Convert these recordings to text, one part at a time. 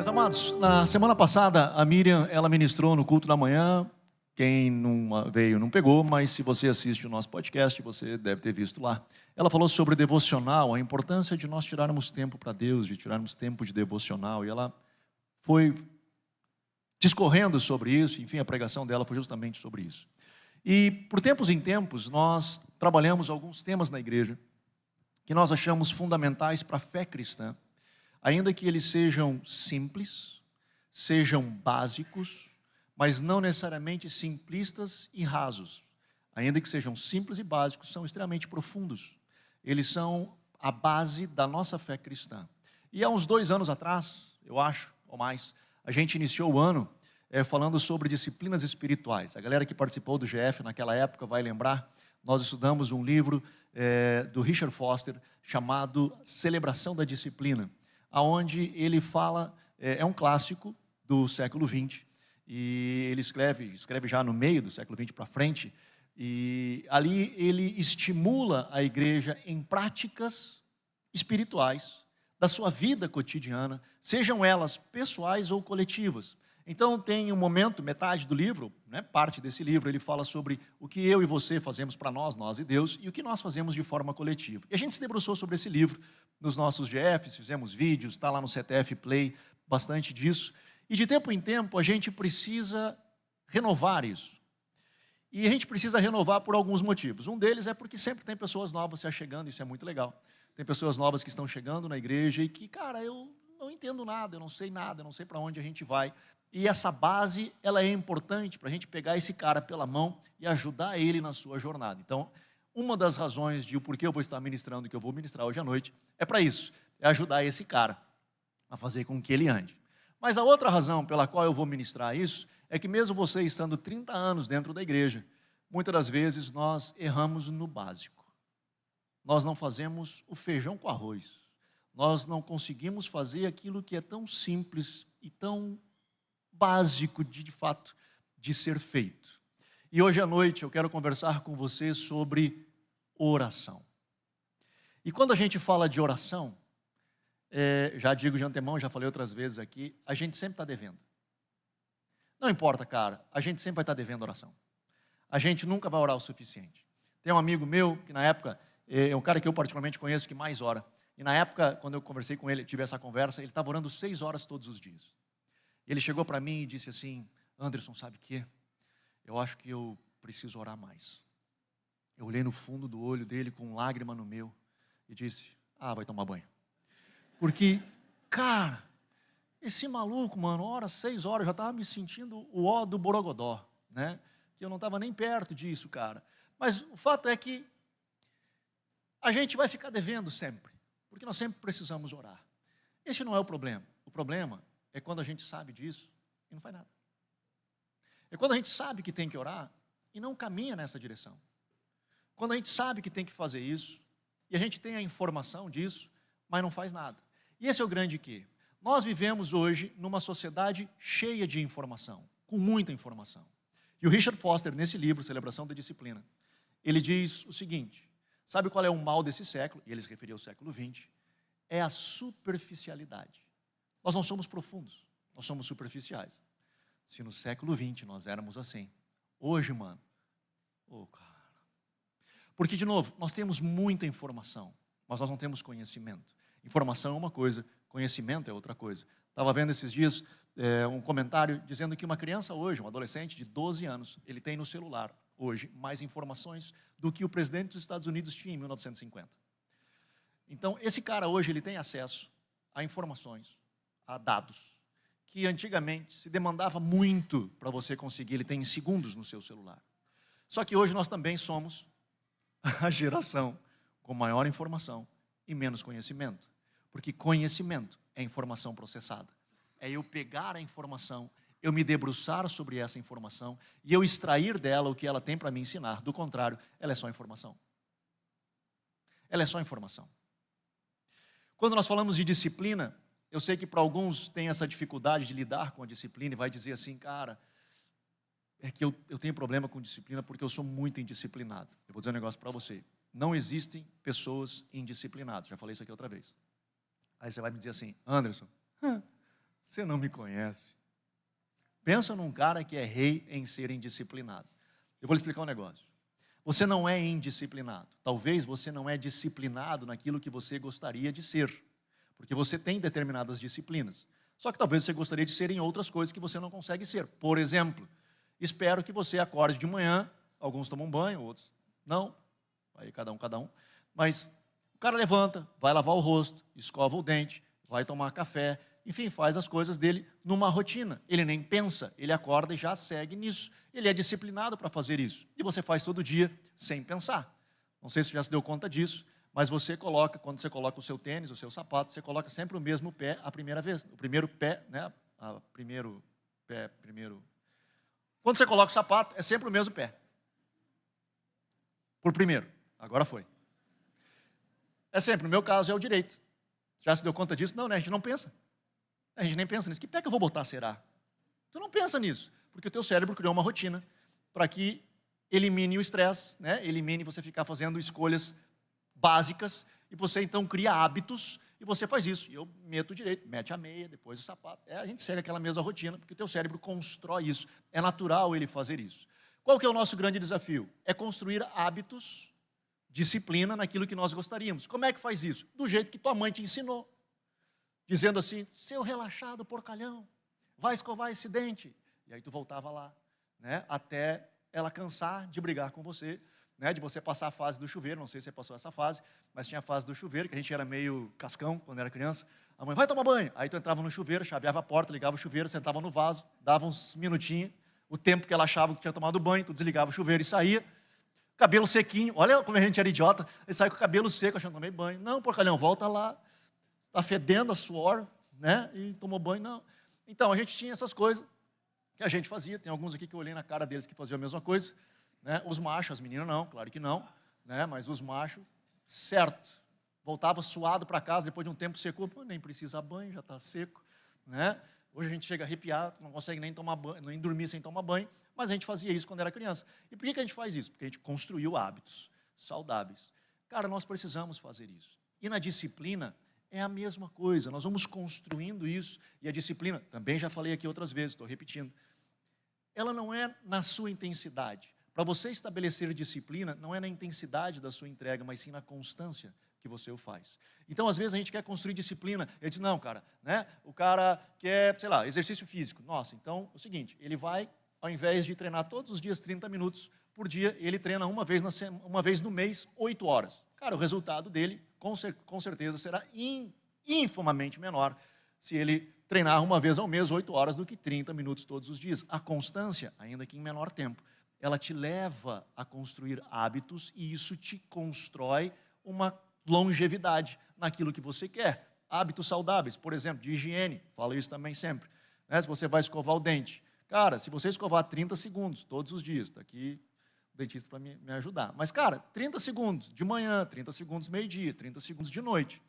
amados, na semana passada a Miriam, ela ministrou no culto da manhã. Quem não veio não pegou, mas se você assiste o nosso podcast, você deve ter visto lá. Ela falou sobre devocional, a importância de nós tirarmos tempo para Deus, de tirarmos tempo de devocional. E ela foi discorrendo sobre isso, enfim, a pregação dela foi justamente sobre isso. E por tempos em tempos, nós trabalhamos alguns temas na igreja que nós achamos fundamentais para a fé cristã, ainda que eles sejam simples, sejam básicos, mas não necessariamente simplistas e rasos. Ainda que sejam simples e básicos, são extremamente profundos. Eles são a base da nossa fé cristã. E há uns 2 anos atrás, eu acho, ou mais, a gente iniciou o ano falando sobre disciplinas espirituais. A galera que participou do GF naquela época vai lembrar, nós estudamos um livro do Richard Foster chamado Celebração da Disciplina, onde ele fala, é um clássico do século XX, e ele escreve já no meio do século XX para frente, e ali ele estimula a igreja em práticas espirituais da sua vida cotidiana, sejam elas pessoais ou coletivas. Então tem um momento, metade do livro, parte desse livro, ele fala sobre o que eu e você fazemos para nós e Deus, e o que nós fazemos de forma coletiva. E a gente se debruçou sobre esse livro nos nossos GFs, fizemos vídeos, está lá no CTF Play, bastante disso. E de tempo em tempo a gente precisa renovar isso. E a gente precisa renovar por alguns motivos. Um deles é porque sempre tem pessoas novas se achegando, isso é muito legal. Tem pessoas novas que estão chegando na igreja e que, cara, eu não entendo nada, eu não sei nada, eu não sei para onde a gente vai. E essa base, ela é importante para a gente pegar esse cara pela mão e ajudar ele na sua jornada. Então, uma das razões de o porquê eu vou estar ministrando, o que eu vou ministrar hoje à noite, é para isso, é ajudar esse cara a fazer com que ele ande. Mas a outra razão pela qual eu vou ministrar isso, é que mesmo você estando 30 anos dentro da igreja, muitas das vezes nós erramos no básico. Nós não fazemos o feijão com arroz. Nós não conseguimos fazer aquilo que é tão simples e tão básico de fato de ser feito. E hoje à noite eu quero conversar com você sobre oração. E quando a gente fala de oração, já digo de antemão, já falei outras vezes aqui, a gente sempre está devendo. Não importa, cara, a gente sempre vai estar devendo oração. A gente nunca vai orar o suficiente. Tem um amigo meu que na época, é um cara que eu particularmente conheço que mais ora. E na época, quando eu conversei com ele, tive essa conversa, ele estava orando 6 horas todos os dias. Ele chegou para mim e disse assim, Anderson, sabe o quê? Eu acho que eu preciso orar mais. Eu olhei no fundo do olho dele com lágrima no meu e disse, vai tomar banho. Porque, cara, esse maluco, mano, ora 6 horas, eu já estava me sentindo o ó do Borogodó, né? Que eu não estava nem perto disso, cara. Mas o fato é que a gente vai ficar devendo sempre, porque nós sempre precisamos orar. Esse não é o problema. O problema é quando a gente sabe disso e não faz nada. É quando a gente sabe que tem que orar e não caminha nessa direção. Quando a gente sabe que tem que fazer isso e a gente tem a informação disso, mas não faz nada. E esse é o grande quê? Nós vivemos hoje numa sociedade cheia de informação, com muita informação. E o Richard Foster, nesse livro, Celebração da Disciplina, ele diz o seguinte, sabe qual é o mal desse século? E ele se referia ao século XX, é a superficialidade. Nós não somos profundos, nós somos superficiais. Se no século XX nós éramos assim, hoje, mano, cara. Porque, de novo, nós temos muita informação, mas nós não temos conhecimento. Informação é uma coisa, conhecimento é outra coisa. Estava vendo esses dias um comentário dizendo que uma criança hoje, um adolescente de 12 anos, ele tem no celular, hoje, mais informações do que o presidente dos Estados Unidos tinha em 1950. Então, esse cara hoje, ele tem acesso a informações, a dados, que antigamente se demandava muito para você conseguir, ele tem em segundos no seu celular. Só que hoje nós também somos a geração com maior informação e menos conhecimento. Porque conhecimento é informação processada. É eu pegar a informação, eu me debruçar sobre essa informação e eu extrair dela o que ela tem para me ensinar. Do contrário, ela é só informação. Ela é só informação. Quando nós falamos de disciplina, eu sei que para alguns tem essa dificuldade de lidar com a disciplina e vai dizer assim, cara, é que eu tenho problema com disciplina porque eu sou muito indisciplinado. Eu vou dizer um negócio para você. Não existem pessoas indisciplinadas. Já falei isso aqui outra vez. Aí você vai me dizer assim, Anderson, Você não me conhece. Pensa num cara que é rei em ser indisciplinado. Eu vou lhe explicar um negócio. Você não é indisciplinado. Talvez você não é disciplinado naquilo que você gostaria de ser. Porque você tem determinadas disciplinas. Só que talvez você gostaria de ser em outras coisas que você não consegue ser. Por exemplo, espero que você acorde de manhã, alguns tomam banho, outros não. Aí cada um. Mas o cara levanta, vai lavar o rosto, escova o dente, vai tomar café, enfim, faz as coisas dele numa rotina. Ele nem pensa, ele acorda e já segue nisso. Ele é disciplinado para fazer isso. E você faz todo dia sem pensar. Não sei se você já se deu conta disso, mas você coloca, quando você coloca o seu tênis, o seu sapato, você coloca sempre o mesmo pé a primeira vez. O primeiro pé, né? Primeiro. Quando você coloca o sapato, é sempre o mesmo pé. Por primeiro. Agora foi. É sempre, no meu caso, é o direito. Já se deu conta disso? Não, né? A gente não pensa. A gente nem pensa nisso. Que pé que eu vou botar, será? Tu não pensa nisso, porque o teu cérebro criou uma rotina para que elimine o estresse, né? Elimine você ficar fazendo escolhas básicas, e você então cria hábitos, e você faz isso. E eu meto o direito, mete a meia, depois o sapato. A gente segue aquela mesma rotina, porque o teu cérebro constrói isso. É natural ele fazer isso. Qual que é o nosso grande desafio? É construir hábitos, disciplina naquilo que nós gostaríamos. Como é que faz isso? Do jeito que tua mãe te ensinou. Dizendo assim, seu relaxado porcalhão, vai escovar esse dente. E aí tu voltava lá, né? Até ela cansar de brigar com você, né? De você passar a fase do chuveiro, não sei se você passou essa fase, mas tinha a fase do chuveiro, que a gente era meio cascão quando era criança. A mãe, vai tomar banho. Aí tu entrava no chuveiro, chaveava a porta, ligava o chuveiro, sentava no vaso, dava uns minutinhos, o tempo que ela achava que tinha tomado banho, tu desligava o chuveiro e saía. Cabelo sequinho, olha como a gente era idiota, ele sai com o cabelo seco, achando que tomei banho. Não, porcalhão, volta lá. Está fedendo a suor, né? E tomou banho, não. Então, a gente tinha essas coisas que a gente fazia. Tem alguns aqui que eu olhei na cara deles que faziam a mesma coisa. Né? Os machos, as meninas não, claro que não. Né? Mas os machos, certo. Voltava suado para casa, depois de um tempo secou. Pô, nem precisa banho, já está seco. Né? Hoje a gente chega arrepiado, não consegue nem tomar banho, nem dormir sem tomar banho. Mas a gente fazia isso quando era criança. E por que a gente faz isso? Porque a gente construiu hábitos saudáveis. Cara, nós precisamos fazer isso. E na disciplina, é a mesma coisa, nós vamos construindo isso, e a disciplina, também já falei aqui outras vezes, estou repetindo, ela não é na sua intensidade. Para você estabelecer disciplina, não é na intensidade da sua entrega, mas sim na constância que você o faz. Então, às vezes, a gente quer construir disciplina, ele diz, não, cara, né? O cara quer, sei lá, exercício físico. Nossa, então, é o seguinte, ele vai, ao invés de treinar todos os dias 30 minutos por dia, ele treina uma vez no mês, 8 horas. Cara, o resultado dele, com certeza, será infamamente menor se ele treinar uma vez ao mês, 8 horas, do que 30 minutos todos os dias. A constância, ainda que em menor tempo, ela te leva a construir hábitos e isso te constrói uma longevidade naquilo que você quer. Hábitos saudáveis, por exemplo, de higiene, falo isso também sempre. Né? Se você vai escovar o dente, cara, se você escovar 30 segundos todos os dias, está aqui dentista para me ajudar. Mas, cara, 30 segundos de manhã, 30 segundos meio-dia, 30 segundos de noite,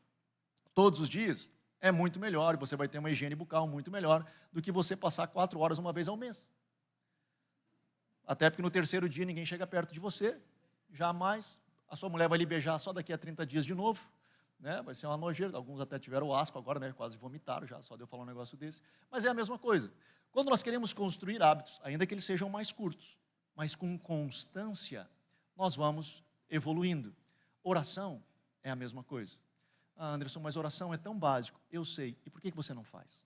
todos os dias, é muito melhor, e você vai ter uma higiene bucal muito melhor do que você passar 4 horas uma vez ao mês. Até porque no terceiro dia ninguém chega perto de você, jamais. A sua mulher vai lhe beijar só daqui a 30 dias de novo, né? Vai ser uma nojeira, alguns até tiveram asco agora, né? Quase vomitaram já, só de eu falar um negócio desse. Mas é a mesma coisa. Quando nós queremos construir hábitos, ainda que eles sejam mais curtos, mas com constância, nós vamos evoluindo. Oração é a mesma coisa. Ah, Anderson, mas oração é tão básico. Eu sei. E por que você não faz?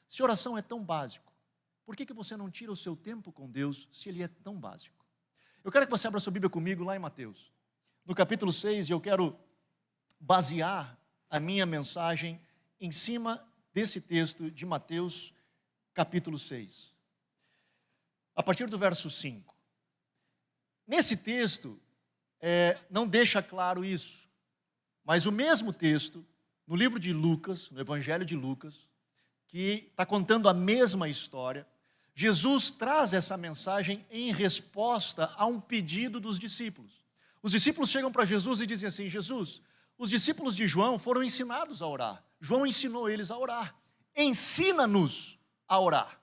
Se oração é tão básico, por que você não tira o seu tempo com Deus se ele é tão básico? Eu quero que você abra sua Bíblia comigo lá em Mateus, no capítulo 6, e eu quero basear a minha mensagem em cima desse texto de Mateus, capítulo 6. A partir do verso 5. Nesse texto, não deixa claro isso, mas o mesmo texto, no livro de Lucas, no Evangelho de Lucas, que está contando a mesma história, Jesus traz essa mensagem em resposta a um pedido dos discípulos. Os discípulos chegam para Jesus e dizem assim, Jesus, os discípulos de João foram ensinados a orar. João ensinou eles a orar. Ensina-nos a orar.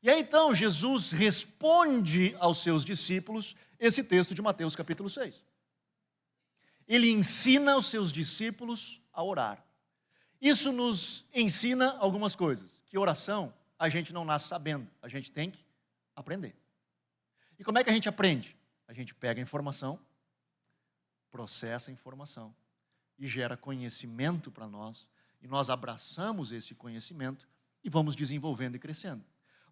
E aí então Jesus responde aos seus discípulos esse texto de Mateus capítulo 6. Ele ensina os seus discípulos a orar. Isso nos ensina algumas coisas. Que oração a gente não nasce sabendo, a gente tem que aprender. E como é que a gente aprende? A gente pega a informação, processa a informação e gera conhecimento para nós, e nós abraçamos esse conhecimento e vamos desenvolvendo e crescendo.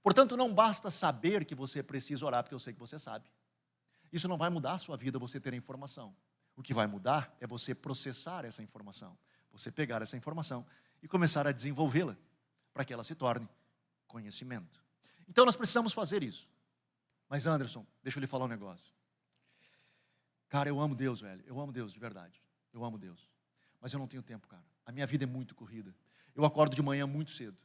Portanto, não basta saber que você precisa orar, porque eu sei que você sabe. Isso não vai mudar a sua vida, você ter a informação. O que vai mudar é você processar essa informação. Você pegar essa informação e começar a desenvolvê-la, para que ela se torne conhecimento. Então, nós precisamos fazer isso. Mas, Anderson, deixa eu lhe falar um negócio. Cara, eu amo Deus, velho. Eu amo Deus, de verdade. Eu amo Deus. Mas eu não tenho tempo, cara. A minha vida é muito corrida. Eu acordo de manhã muito cedo.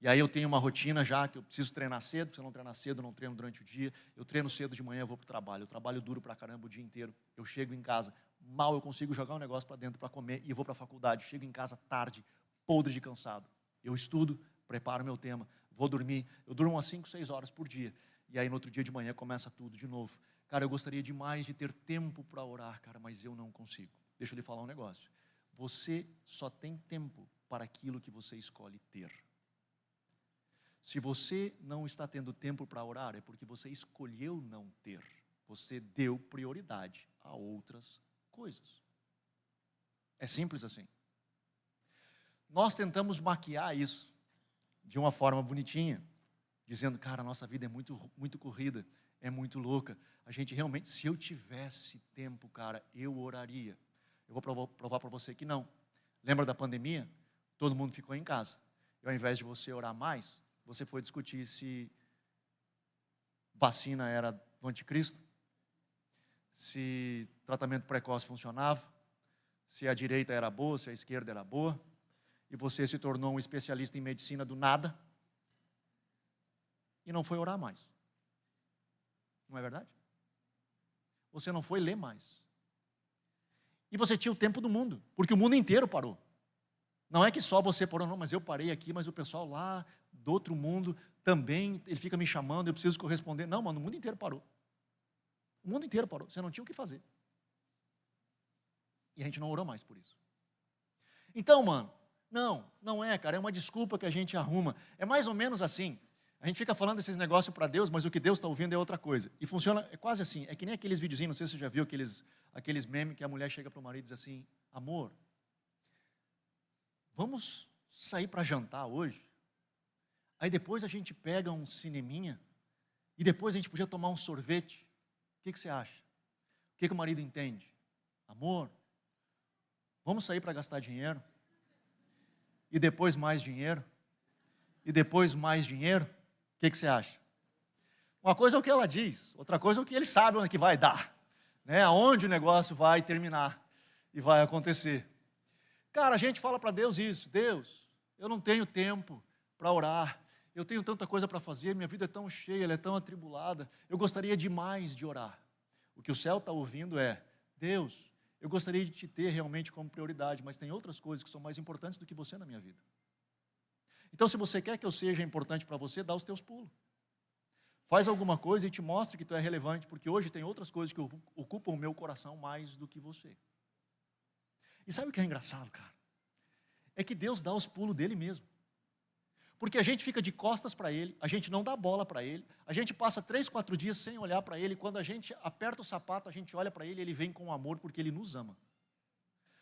E aí eu tenho uma rotina já que eu preciso treinar cedo. Se eu não treinar cedo, eu não treino durante o dia. Eu treino cedo de manhã, eu vou para o trabalho. Eu trabalho duro pra caramba o dia inteiro. Eu chego em casa, mal eu consigo jogar um negócio para dentro para comer e eu vou para a faculdade. Chego em casa tarde, podre de cansado. Eu estudo, preparo meu tema, vou dormir. Eu durmo umas 5, 6 horas por dia. E aí no outro dia de manhã começa tudo de novo. Cara, eu gostaria demais de ter tempo para orar, cara, mas eu não consigo. Deixa eu lhe falar um negócio. Você só tem tempo para aquilo que você escolhe ter. Se você não está tendo tempo para orar, é porque você escolheu não ter. Você deu prioridade a outras coisas. É simples assim. Nós tentamos maquiar isso de uma forma bonitinha, dizendo, cara, a nossa vida é muito corrida, é muito louca. A gente realmente, se eu tivesse tempo, cara, eu oraria. Eu vou provar para você que não. Lembra da pandemia? Todo mundo ficou em casa. E ao invés de você orar mais, você foi discutir se vacina era do anticristo, se tratamento precoce funcionava, se a direita era boa, se a esquerda era boa, e você se tornou um especialista em medicina do nada, e não foi orar mais. Não é verdade? Você não foi ler mais. E você tinha o tempo do mundo, porque o mundo inteiro parou. Não é que só você parou, não, mas eu parei aqui, mas o pessoal lá do outro mundo também, ele fica me chamando, eu preciso corresponder. Não, mano, o mundo inteiro parou. O mundo inteiro parou, você não tinha o que fazer. E a gente não orou mais por isso. Então, mano, não é, cara, é uma desculpa que a gente arruma. É mais ou menos assim. A gente fica falando esses negócios para Deus, mas o que Deus está ouvindo é outra coisa. E funciona, é quase assim, é que nem aqueles videozinhos, não sei se você já viu aqueles memes que a mulher chega para o marido e diz assim, amor, vamos sair para jantar hoje? Aí depois a gente pega um cineminha e depois a gente podia tomar um sorvete. O que você acha? O que o marido entende? Amor, vamos sair para gastar dinheiro? E depois mais dinheiro? E depois mais dinheiro? O que você acha? Uma coisa é o que ela diz, outra coisa é o que ele sabe onde que vai dar, né? Aonde o negócio vai terminar e vai acontecer. Cara, a gente fala para Deus isso, Deus, eu não tenho tempo para orar, eu tenho tanta coisa para fazer, minha vida é tão cheia, ela é tão atribulada, eu gostaria demais de orar. O que o céu está ouvindo é, Deus, eu gostaria de te ter realmente como prioridade, mas tem outras coisas que são mais importantes do que você na minha vida. Então, se você quer que eu seja importante para você, dá os teus pulos. Faz alguma coisa e te mostre que tu é relevante, porque hoje tem outras coisas que ocupam o meu coração mais do que você. E sabe o que é engraçado, cara? É que Deus dá os pulos dele mesmo. Porque a gente fica de costas para ele, a gente não dá bola para ele, a gente passa 3, 4 dias sem olhar para ele, quando a gente aperta o sapato, a gente olha para ele, ele vem com amor porque ele nos ama.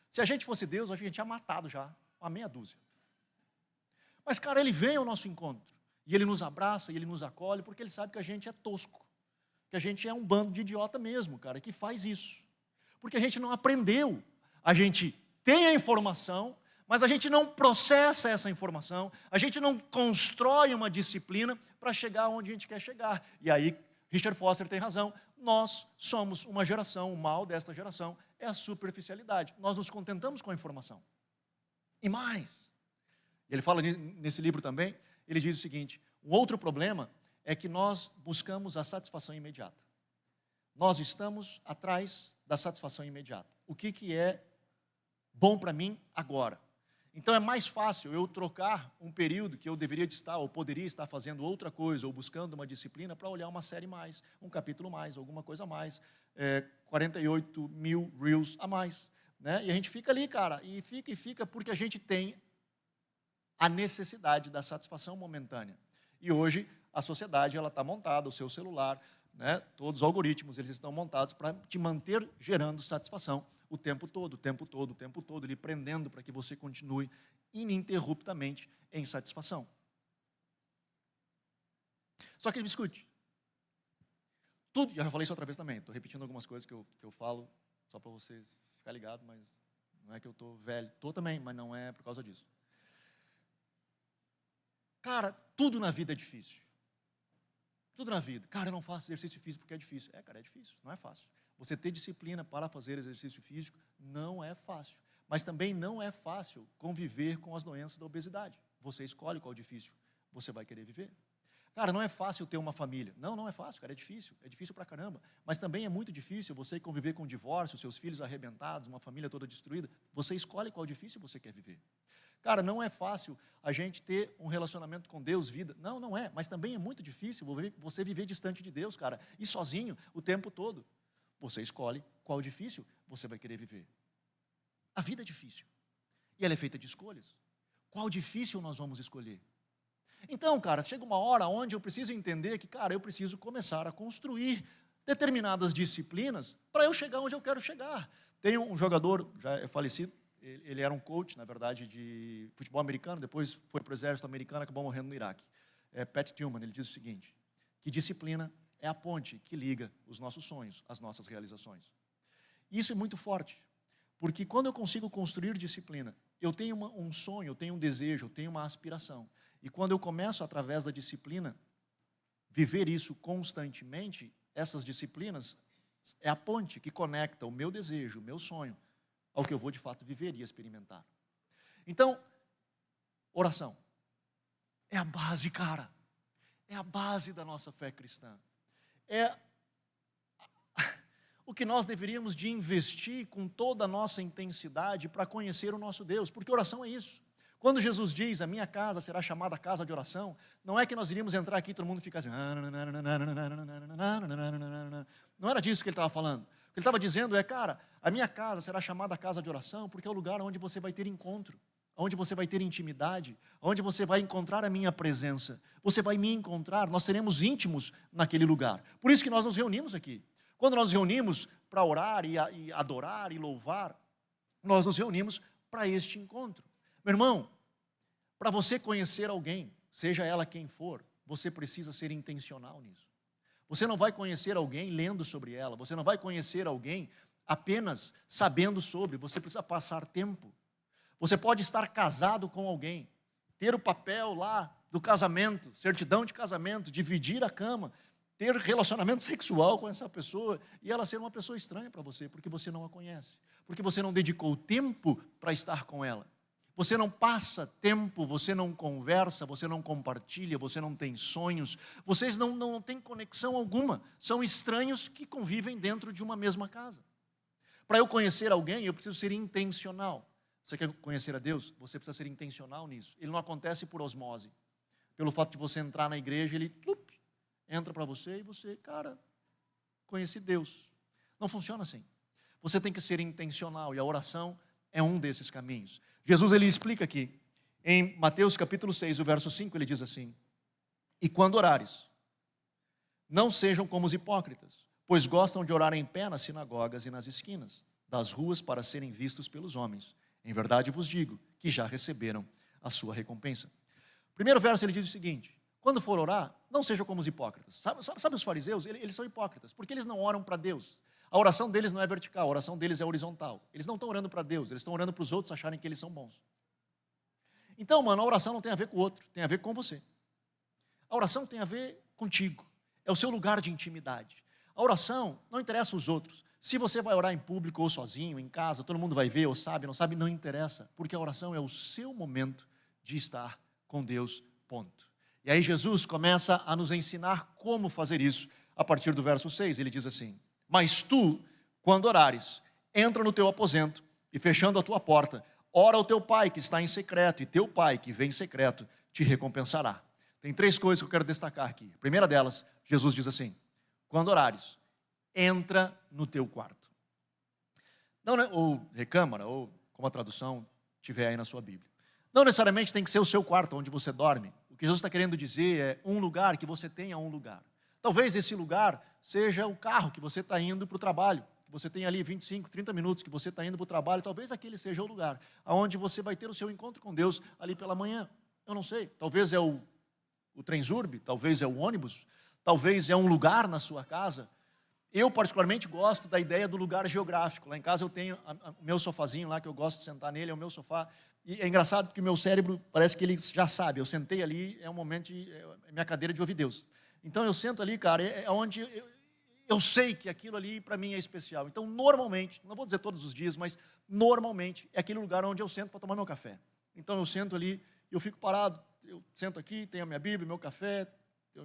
Se a gente fosse Deus, a gente tinha matado já uma meia dúzia. Mas, cara, ele vem ao nosso encontro, e ele nos abraça, e ele nos acolhe, porque ele sabe que a gente é tosco, que a gente é um bando de idiota mesmo, cara, que faz isso. Porque a gente não aprendeu, a gente tem a informação, mas a gente não processa essa informação, a gente não constrói uma disciplina para chegar onde a gente quer chegar. E aí, Richard Foster tem razão, nós somos uma geração, o mal desta geração é a superficialidade. Nós nos contentamos com a informação. E mais, ele fala nesse livro também, ele diz o seguinte, um outro problema é que nós buscamos a satisfação imediata. Nós estamos atrás da satisfação imediata. O que é bom para mim agora? Então é mais fácil eu trocar um período que eu deveria estar, ou poderia estar fazendo outra coisa, ou buscando uma disciplina, para olhar uma série mais, um capítulo mais, alguma coisa a mais, 48 mil reels a mais. Né? E a gente fica ali, cara, e fica, porque a gente tem a necessidade da satisfação momentânea. E hoje a sociedade está montada, o seu celular, né, todos os algoritmos, eles estão montados para te manter gerando satisfação o tempo todo, o tempo todo, o tempo todo, lhe prendendo para que você continue ininterruptamente em satisfação. Só que me escute, tudo, já falei isso outra vez também, estou repetindo algumas coisas que eu falo, só para vocês ficarem ligados, mas não é que eu estou velho, estou também, mas não é por causa disso. Cara, tudo na vida é difícil. Tudo na vida. Cara, eu não faço exercício físico porque é difícil. Cara, é difícil, não é fácil. Você ter disciplina para fazer exercício físico não é fácil. Mas também não é fácil conviver com as doenças da obesidade. Você escolhe qual difícil você vai querer viver. Cara, não é fácil ter uma família. Não é fácil, cara, é difícil pra caramba. Mas também é muito difícil você conviver com o divórcio, seus filhos arrebentados, uma família toda destruída. Você escolhe qual difícil você quer viver. Cara, não é fácil a gente ter um relacionamento com Deus, vida. Não é, mas também é muito difícil você viver distante de Deus, cara, e sozinho o tempo todo. Você escolhe qual difícil você vai querer viver. A vida é difícil. E ela é feita de escolhas. Qual difícil nós vamos escolher? Então, cara, chega uma hora onde eu preciso entender que, cara, eu preciso começar a construir determinadas disciplinas para eu chegar onde eu quero chegar. Tem um jogador, já é falecido, ele era um coach, na verdade, de futebol americano, depois foi para o exército americano, acabou morrendo no Iraque. Pat Tillman, ele diz o seguinte, que disciplina é a ponte que liga os nossos sonhos às nossas realizações. Isso é muito forte, porque quando eu consigo construir disciplina, eu tenho um sonho, eu tenho um desejo, eu tenho uma aspiração. E quando eu começo, através da disciplina, viver isso constantemente, essas disciplinas é a ponte que conecta o meu desejo, o meu sonho, ao que eu vou de fato viver e experimentar. Então, oração é a base, cara. É a base da nossa fé cristã. É o que nós deveríamos de investir com toda a nossa intensidade para conhecer o nosso Deus, porque oração é isso. Quando Jesus diz, a minha casa será chamada casa de oração, não é que nós iríamos entrar aqui e todo mundo ficar assim, não era disso que ele estava falando. O que ele estava dizendo é, cara, a minha casa será chamada casa de oração, porque é o lugar onde você vai ter encontro, onde você vai ter intimidade, onde você vai encontrar a minha presença, você vai me encontrar, nós seremos íntimos naquele lugar. Por isso que nós nos reunimos aqui. Quando nós nos reunimos para orar e adorar e louvar, nós nos reunimos para este encontro. Meu irmão, para você conhecer alguém, seja ela quem for, você precisa ser intencional nisso. Você não vai conhecer alguém lendo sobre ela, você não vai conhecer alguém apenas sabendo sobre, você precisa passar tempo. Você pode estar casado com alguém, ter o papel lá do casamento, certidão de casamento, dividir a cama, ter relacionamento sexual com essa pessoa e ela ser uma pessoa estranha para você, porque você não a conhece, porque você não dedicou tempo para estar com ela. Você não passa tempo, você não conversa, você não compartilha, você não tem sonhos, vocês não têm conexão alguma, são estranhos que convivem dentro de uma mesma casa. Para eu conhecer alguém, eu preciso ser intencional. Você quer conhecer a Deus? Você precisa ser intencional nisso. Ele não acontece por osmose. Pelo fato de você entrar na igreja, ele entra para você e você, cara, conheci Deus. Não funciona assim. Você tem que ser intencional e a oração é um desses caminhos. Jesus, ele explica aqui, em Mateus capítulo 6, o verso 5, ele diz assim, e quando orares, não sejam como os hipócritas, pois gostam de orar em pé nas sinagogas e nas esquinas das ruas para serem vistos pelos homens. Em verdade vos digo que já receberam a sua recompensa. Primeiro verso ele diz o seguinte, quando for orar, não sejam como os hipócritas. Sabe os fariseus? Eles são hipócritas, porque eles não oram para Deus. A oração deles não é vertical, a oração deles é horizontal. Eles não estão orando para Deus, eles estão orando para os outros acharem que eles são bons. Então, mano, a oração não tem a ver com o outro, tem a ver com você. A oração tem a ver contigo, é o seu lugar de intimidade. A oração não interessa os outros. Se você vai orar em público ou sozinho, em casa, todo mundo vai ver ou sabe, não sabe, não interessa. Porque a oração é o seu momento de estar com Deus, ponto. E aí Jesus começa a nos ensinar como fazer isso. A partir do verso 6, ele diz assim, mas tu, quando orares, entra no teu aposento e fechando a tua porta, ora ao teu pai que está em secreto e teu pai que vem em secreto te recompensará. Tem 3 coisas que eu quero destacar aqui. A primeira delas, Jesus diz assim, quando orares, entra no teu quarto. Não, ou recâmara, ou como a tradução tiver aí na sua Bíblia. Não necessariamente tem que ser o seu quarto onde você dorme. O que Jesus está querendo dizer é um lugar que você tenha um lugar. Talvez esse lugar seja o carro que você está indo para o trabalho, que você tem ali 25, 30 minutos que você está indo para o trabalho, talvez aquele seja o lugar onde você vai ter o seu encontro com Deus ali pela manhã. Eu não sei, talvez é o Transurb, talvez é o ônibus, talvez é um lugar na sua casa. Eu particularmente gosto da ideia do lugar geográfico. Lá em casa eu tenho o meu sofazinho lá, que eu gosto de sentar nele, é o meu sofá. E é engraçado porque o meu cérebro parece que ele já sabe. Eu sentei ali, é um momento, é minha cadeira de ouvir Deus. Então eu sento ali, cara, é onde eu sei que aquilo ali para mim é especial. Então normalmente, não vou dizer todos os dias, mas normalmente é aquele lugar onde eu sento para tomar meu café. Então eu sento ali e eu fico parado. Eu sento aqui, tenho a minha Bíblia, meu café, tem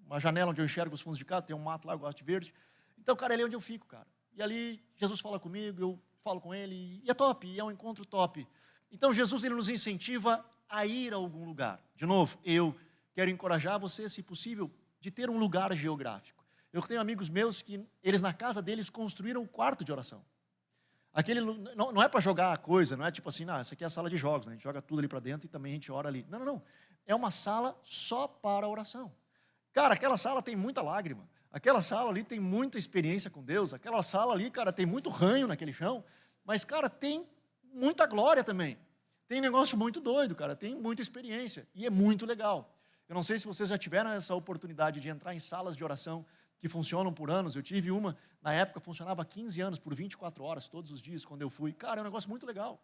uma janela onde eu enxergo os fundos de casa, tem um mato lá, eu gosto de verde. Então, cara, é ali onde eu fico, cara. E ali Jesus fala comigo, eu falo com ele, e é top, e é um encontro top. Então Jesus, ele nos incentiva a ir a algum lugar. De novo, eu quero encorajar você, se possível, de ter um lugar geográfico. Eu tenho amigos meus que, eles na casa deles, construíram um quarto de oração. Aquele, não é para jogar a coisa, não é tipo assim, essa aqui é a sala de jogos, né? A gente joga tudo ali para dentro e também a gente ora ali. Não. É uma sala só para oração. Cara, aquela sala tem muita lágrima. Aquela sala ali tem muita experiência com Deus. Aquela sala ali, cara, tem muito ranho naquele chão. Mas, cara, tem muita glória também. Tem negócio muito doido, cara. Tem muita experiência. E é muito legal. Eu não sei se vocês já tiveram essa oportunidade de entrar em salas de oração que funcionam por anos. Eu tive uma, na época, funcionava há 15 anos, por 24 horas, todos os dias, quando eu fui. Cara, é um negócio muito legal.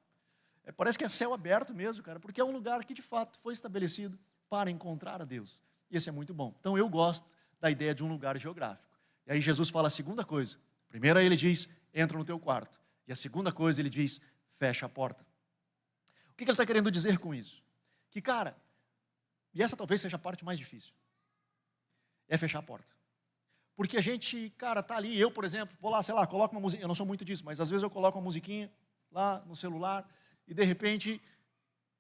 Parece que é céu aberto mesmo, cara, porque é um lugar que, de fato, foi estabelecido para encontrar a Deus. E esse é muito bom. Então, eu gosto da ideia de um lugar geográfico. E aí Jesus fala a segunda coisa. Primeiro, ele diz, entra no teu quarto. E a segunda coisa, ele diz, fecha a porta. O que ele está querendo dizer com isso? Que, cara, e essa talvez seja a parte mais difícil, é fechar a porta. Porque a gente, cara, tá ali, eu, por exemplo, vou lá, sei lá, coloco uma música, eu não sou muito disso, mas às vezes eu coloco uma musiquinha lá no celular e, de repente,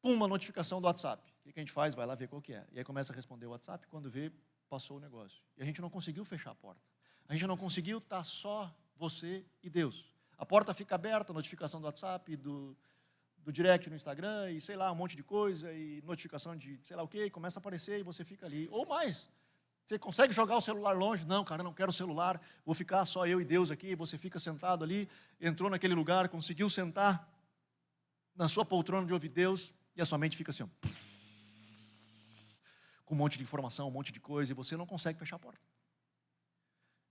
pum, uma notificação do WhatsApp. O que a gente faz? Vai lá ver qual que é. E aí começa a responder o WhatsApp, quando vê, passou o negócio. E a gente não conseguiu fechar a porta. A gente não conseguiu estar só você e Deus. A porta fica aberta, notificação do WhatsApp, do direct no Instagram, e sei lá, um monte de coisa, e notificação de sei lá o quê, começa a aparecer e você fica ali. Ou mais, você consegue jogar o celular longe? Não, cara, não quero o celular, vou ficar só eu e Deus aqui, você fica sentado ali, entrou naquele lugar, conseguiu sentar na sua poltrona de ouvir Deus, e a sua mente fica assim, ó, com um monte de informação, um monte de coisa, e você não consegue fechar a porta.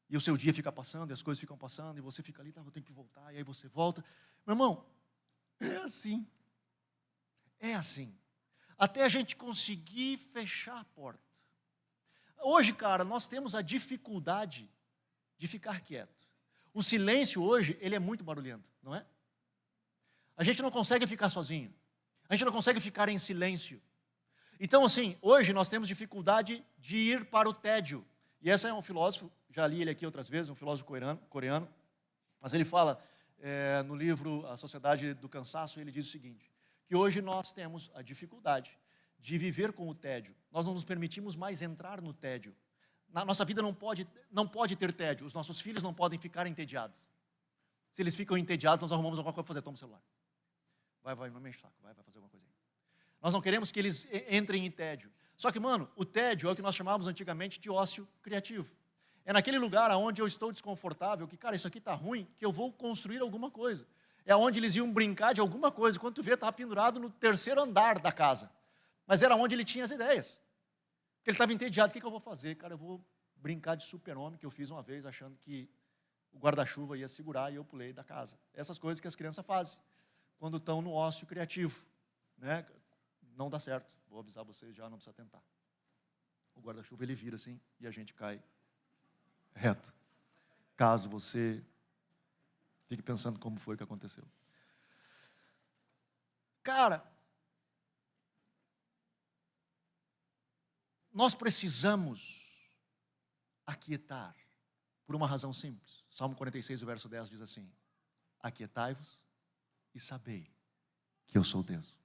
E o seu dia fica passando, e as coisas ficam passando, e você fica ali, eu tenho que voltar, e aí você volta. Meu irmão, é assim. É assim. Até a gente conseguir fechar a porta. Hoje, cara, nós temos a dificuldade de ficar quieto. O silêncio hoje, ele é muito barulhento, não é? A gente não consegue ficar sozinho. A gente não consegue ficar em silêncio. Então, assim, hoje nós temos dificuldade de ir para o tédio. E esse é um filósofo, já li ele aqui outras vezes, um filósofo coreano, mas ele fala no livro A Sociedade do Cansaço, ele diz o seguinte, que hoje nós temos a dificuldade de viver com o tédio. Nós não nos permitimos mais entrar no tédio. Na nossa vida não pode ter tédio. Os nossos filhos não podem ficar entediados. Se eles ficam entediados, nós arrumamos alguma coisa para fazer. Toma o celular. Vai, não mexe o saco. Vai fazer alguma coisa aí. Nós não queremos que eles entrem em tédio. Só que, mano, o tédio é o que nós chamávamos antigamente de ócio criativo. É naquele lugar onde eu estou desconfortável, que, cara, isso aqui está ruim, que eu vou construir alguma coisa. É onde eles iam brincar de alguma coisa. Quando tu vê, estava pendurado no terceiro andar da casa. Mas era onde ele tinha as ideias. Porque ele estava entediado. O que eu vou fazer? Cara, eu vou brincar de super-homem, que eu fiz uma vez, achando que o guarda-chuva ia segurar e eu pulei da casa. Essas coisas que as crianças fazem quando estão no ócio criativo. Né? Não dá certo. Vou avisar vocês já, não precisa tentar. O guarda-chuva, ele vira assim e a gente cai reto. Caso você fique pensando como foi que aconteceu. Cara, nós precisamos aquietar por uma razão simples. Salmo 46, o verso 10 diz assim, aquietai-vos e sabei que eu sou Deus.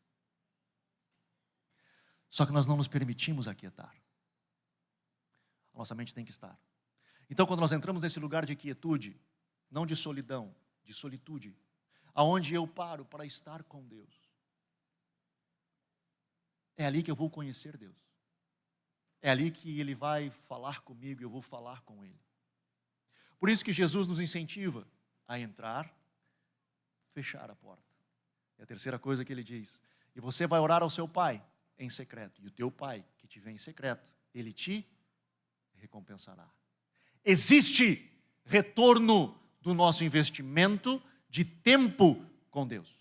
Só que nós não nos permitimos aquietar. A nossa mente tem que estar. Então, quando nós entramos nesse lugar de quietude, não de solidão, de solitude, aonde eu paro para estar com Deus, É ali que eu vou conhecer Deus. É ali que Ele vai falar comigo e eu vou falar com Ele. Por isso que Jesus nos incentiva a entrar, fechar a porta. E a terceira coisa que Ele diz, e você vai orar ao seu Pai em secreto, e o teu Pai que te vê em secreto, Ele te recompensará. Existe retorno do nosso investimento de tempo com Deus.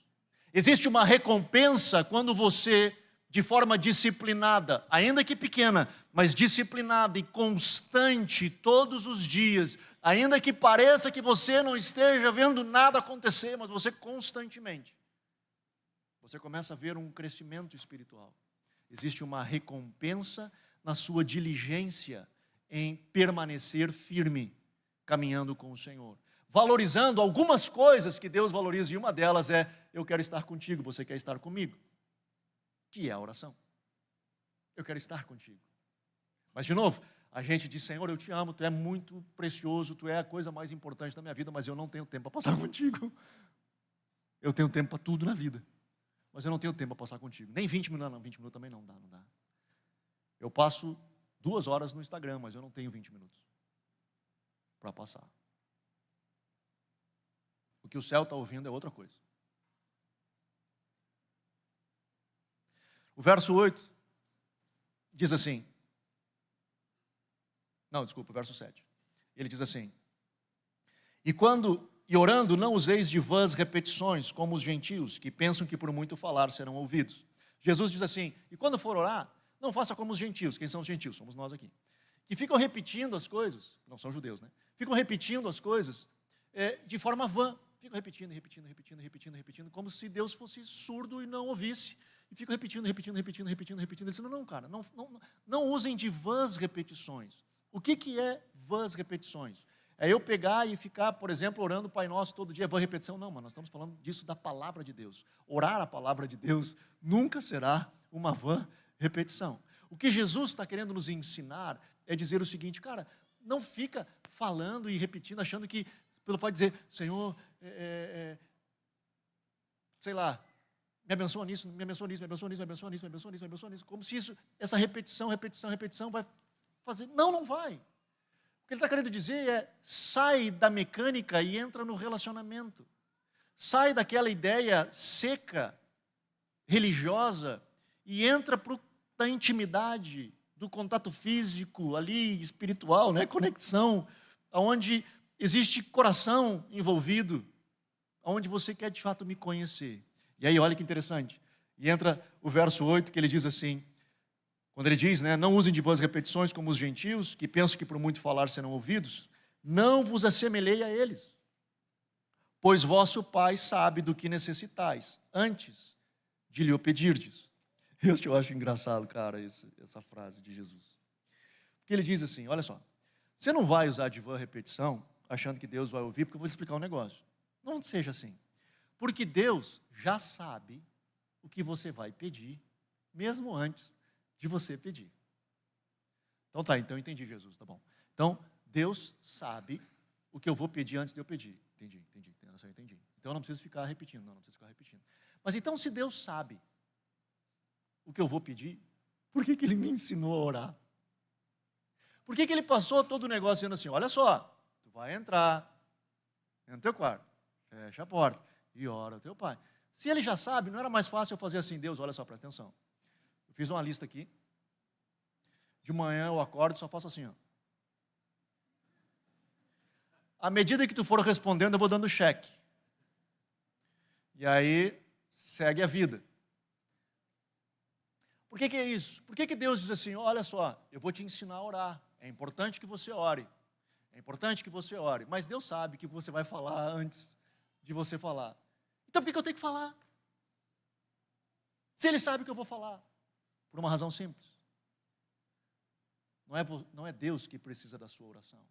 Existe uma recompensa quando você, de forma disciplinada, ainda que pequena, mas disciplinada e constante todos os dias, ainda que pareça que você não esteja vendo nada acontecer, mas você constantemente, você começa a ver um crescimento espiritual. Existe uma recompensa na sua diligência em permanecer firme, caminhando com o Senhor. Valorizando algumas coisas que Deus valoriza, e uma delas é, eu quero estar contigo, você quer estar comigo? Que é a oração. Eu quero estar contigo. Mas, de novo, a gente diz, Senhor, eu te amo, tu é muito precioso, tu é a coisa mais importante da minha vida, mas eu não tenho tempo para passar contigo. Eu tenho tempo para tudo na vida, mas eu não tenho tempo para passar contigo. Nem 20 minutos, não, 20 minutos também não dá. Eu passo 2 horas no Instagram, mas eu não tenho 20 minutos para passar. O que o céu está ouvindo é outra coisa. O verso 8 diz assim, o verso 7. Ele diz assim, e orando não useis de vãs repetições, como os gentios, que pensam que por muito falar serão ouvidos. Jesus diz assim, e quando for orar, não faça como os gentios. Quem são os gentios? Somos nós aqui. Que ficam repetindo as coisas, não são judeus, né? Ficam repetindo as coisas de forma vã. Ficam repetindo, como se Deus fosse surdo e não ouvisse. E ficam repetindo. Ele disse, não, cara, não usem de vãs repetições. O que é vãs repetições? É eu pegar e ficar, por exemplo, orando o Pai Nosso todo dia, vã repetição? Não, mas nós estamos falando disso da palavra de Deus. Orar a palavra de Deus nunca será uma vã repetição. O que Jesus está querendo nos ensinar é dizer o seguinte, cara, não fica falando e repetindo, achando que, pelo fato de dizer, Senhor, sei lá, me abençoa nisso, me abençoa nisso, me abençoa nisso, me abençoa nisso, me abençoa nisso, me abençoa nisso, como se essa repetição vai fazer. Não vai. O que ele está querendo dizer é, sai da mecânica e entra no relacionamento. Sai daquela ideia seca, religiosa, e entra para da intimidade, do contato físico, ali, espiritual, né? Conexão, onde existe coração envolvido, onde você quer de fato me conhecer. E aí, olha que interessante. E entra o verso 8, que ele diz assim, quando ele diz, né, não usem de vãs repetições como os gentios, que pensam que por muito falar serão ouvidos, não vos assemelhei a eles, pois vosso Pai sabe do que necessitais, antes de lhe o pedirdes. Eu acho engraçado, cara, essa frase de Jesus. Porque ele diz assim, olha só, você não vai usar de vã repetição, achando que Deus vai ouvir, porque eu vou te explicar um negócio. Não seja assim. Porque Deus já sabe o que você vai pedir, mesmo antes de você pedir. Então tá, então eu entendi, Jesus, tá bom. Então, Deus sabe o que eu vou pedir antes de eu pedir. Entendi. Então eu não preciso ficar repetindo, Mas então, se Deus sabe o que eu vou pedir, por que Ele me ensinou a orar? Por que Ele passou todo o negócio dizendo assim, olha só, tu vai entrar no teu quarto, fecha a porta e ora ao teu Pai. Se Ele já sabe, não era mais fácil eu fazer assim, Deus, olha só, presta atenção. Eu fiz uma lista aqui, de manhã eu acordo e só faço assim, ó. À medida que tu for respondendo, eu vou dando cheque. E aí, segue a vida. Por que é isso? Por que Deus diz assim, olha só, eu vou te ensinar a orar. É importante que você ore. Mas Deus sabe que você vai falar antes de você falar. Então por que eu tenho que falar? Se Ele sabe que eu vou falar. Por uma razão simples. Não é Deus que precisa da sua oração.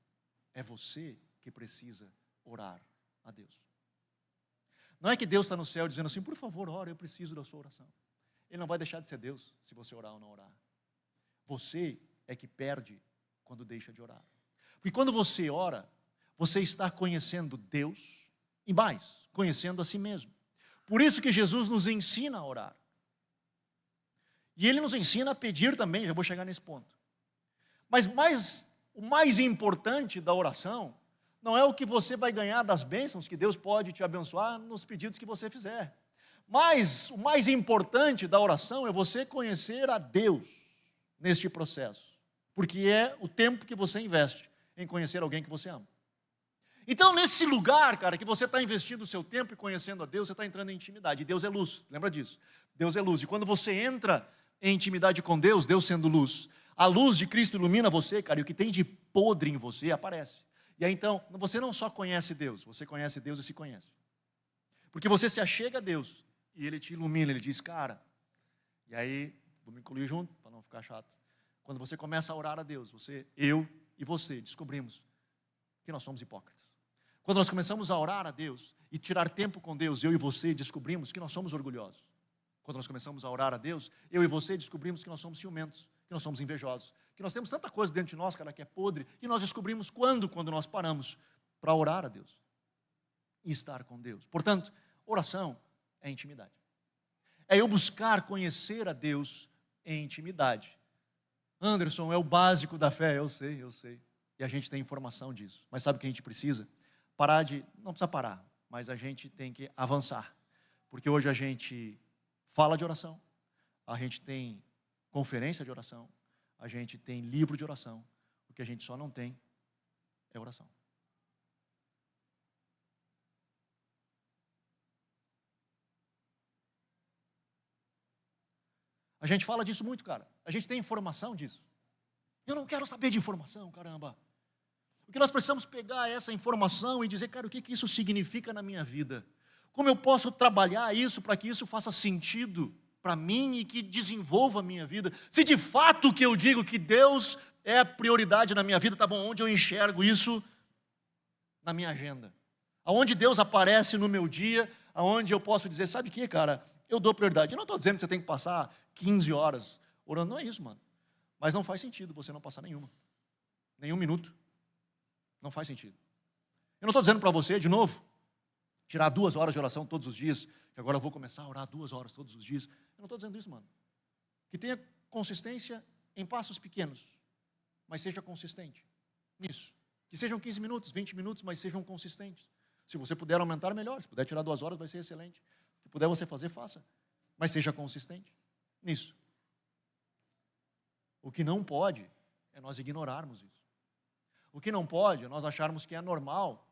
É você que precisa orar a Deus. Não é que Deus está no céu dizendo assim, por favor, ora, eu preciso da sua oração. Ele não vai deixar de ser Deus se você orar ou não orar. Você é que perde quando deixa de orar. Porque quando você ora, você está conhecendo Deus e mais, conhecendo a si mesmo. Por isso que Jesus nos ensina a orar. E ele nos ensina a pedir também, já vou chegar nesse ponto. Mas o mais importante da oração não é o que você vai ganhar das bênçãos que Deus pode te abençoar nos pedidos que você fizer. Mas o mais importante da oração é você conhecer a Deus neste processo. Porque é o tempo que você investe em conhecer alguém que você ama. Então, nesse lugar, cara, que você está investindo o seu tempo e conhecendo a Deus, você está entrando em intimidade. E Deus é luz, lembra disso? Deus é luz. E quando você entra em intimidade com Deus, Deus sendo luz, a luz de Cristo ilumina você, cara, e o que tem de podre em você aparece. E aí, então, você não só conhece Deus, você conhece Deus e se conhece. Porque você se achega a Deus, e Ele te ilumina, Ele diz, cara, e aí, vou me incluir junto, para não ficar chato. Quando você começa a orar a Deus, eu e você descobrimos que nós somos hipócritas. Quando nós começamos a orar a Deus e tirar tempo com Deus, eu e você descobrimos que nós somos orgulhosos. Quando nós começamos a orar a Deus, eu e você descobrimos que nós somos ciumentos, que nós somos invejosos, que nós temos tanta coisa dentro de nós, cara, que é podre, e nós descobrimos quando nós paramos para orar a Deus e estar com Deus. Portanto, oração é intimidade. É eu buscar conhecer a Deus em intimidade. Anderson, é o básico da fé, eu sei. E a gente tem informação disso. Mas sabe o que a gente precisa? Não precisa parar, mas a gente tem que avançar. Porque hoje a gente fala de oração, a gente tem conferência de oração, a gente tem livro de oração, o que a gente só não tem é oração. A gente fala disso muito, cara. A gente tem informação disso. Eu não quero saber de informação, caramba. O que nós precisamos pegar é essa informação e dizer, cara, o que isso significa na minha vida? Como eu posso trabalhar isso para que isso faça sentido para mim e que desenvolva a minha vida? Se de fato que eu digo que Deus é a prioridade na minha vida, tá bom, onde eu enxergo isso na minha agenda? Aonde Deus aparece no meu dia, aonde eu posso dizer, sabe o que, cara? Eu dou prioridade. Eu não estou dizendo que você tem que passar 15 horas orando, não é isso, mano. Mas não faz sentido você não passar nenhum minuto. Não faz sentido. Eu não estou dizendo para você, de novo, tirar 2 horas de oração todos os dias, que agora eu vou começar a orar 2 horas todos os dias. Eu não estou dizendo isso, mano. Que tenha consistência em passos pequenos, mas seja consistente nisso. Que sejam 15 minutos, 20 minutos, mas sejam consistentes. Se você puder aumentar, melhor. Se puder tirar 2 horas, vai ser excelente. O que puder você fazer, faça. Mas seja consistente nisso. O que não pode é nós ignorarmos isso. O que não pode é nós acharmos que é normal.